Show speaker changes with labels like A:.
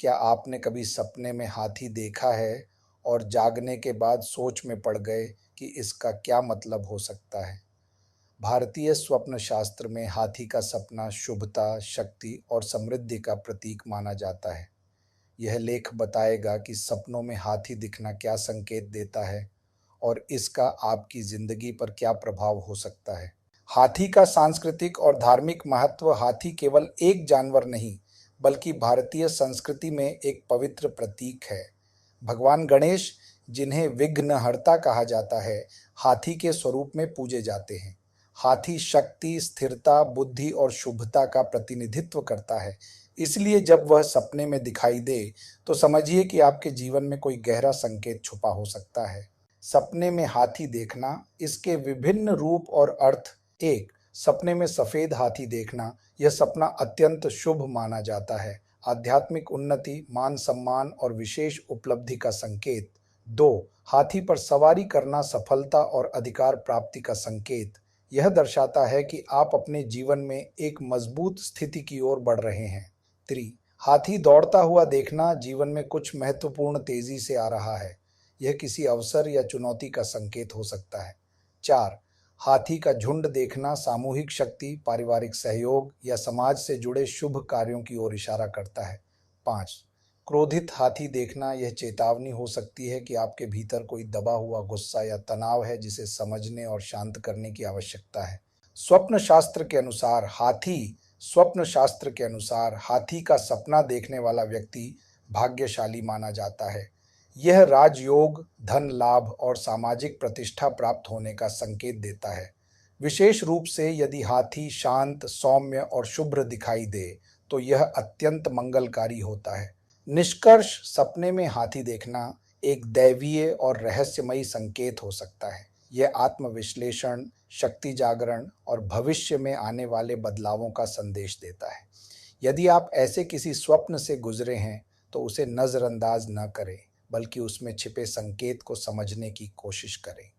A: क्या आपने कभी सपने में हाथी देखा है और जागने के बाद सोच में पड़ गए कि इसका क्या मतलब हो सकता है? भारतीय स्वप्न शास्त्र में हाथी का सपना शुभता, शक्ति और समृद्धि का प्रतीक माना जाता है। यह लेख बताएगा कि सपनों में हाथी दिखना क्या संकेत देता है और इसका आपकी जिंदगी पर क्या प्रभाव हो सकता है। हाथी का सांस्कृतिक और धार्मिक महत्व। हाथी केवल एक जानवर नहीं, बल्कि भारतीय संस्कृति में एक पवित्र प्रतीक है। भगवान गणेश, जिन्हें विघ्नहर्ता कहा जाता है, हाथी के स्वरूप में पूजे जाते हैं। हाथी शक्ति, स्थिरता, बुद्धि और शुभता का प्रतिनिधित्व करता है। इसलिए जब वह सपने में दिखाई दे, तो समझिए कि आपके जीवन में कोई गहरा संकेत छुपा हो सकता है। सपने में हाथी देखना, इसके विभिन्न रूप और अर्थ। एक, सपने में सफेद हाथी देखना, यह सपना अत्यंत शुभ माना जाता है। आध्यात्मिक उन्नति, मान सम्मान और विशेष उपलब्धि का संकेत। दो, हाथी पर सवारी करना सफलता और अधिकार प्राप्ति का संकेत। यह दर्शाता है कि आप अपने जीवन में एक मजबूत स्थिति की ओर बढ़ रहे हैं। थ्री, हाथी दौड़ता हुआ देखना, जीवन में कुछ महत्वपूर्ण तेजी से आ रहा है। यह किसी अवसर या चुनौती का संकेत हो सकता है। चार, हाथी का झुंड देखना सामूहिक शक्ति, पारिवारिक सहयोग या समाज से जुड़े शुभ कार्यों की ओर इशारा करता है। पाँच, क्रोधित हाथी देखना, यह चेतावनी हो सकती है कि आपके भीतर कोई दबा हुआ गुस्सा या तनाव है जिसे समझने और शांत करने की आवश्यकता है। स्वप्न शास्त्र के अनुसार हाथी का सपना देखने वाला व्यक्ति भाग्यशाली माना जाता है। यह राजयोग, धन लाभ और सामाजिक प्रतिष्ठा प्राप्त होने का संकेत देता है। विशेष रूप से यदि हाथी शांत, सौम्य और शुभ्र दिखाई दे, तो यह अत्यंत मंगलकारी होता है। निष्कर्ष, सपने में हाथी देखना एक दैवीय और रहस्यमयी संकेत हो सकता है। यह आत्मविश्लेषण, शक्ति जागरण और भविष्य में आने वाले बदलावों का संदेश देता है। यदि आप ऐसे किसी स्वप्न से गुजरे हैं, तो उसे नज़रअंदाज न करें, बल्कि उसमें छिपे संकेत को समझने की कोशिश करें।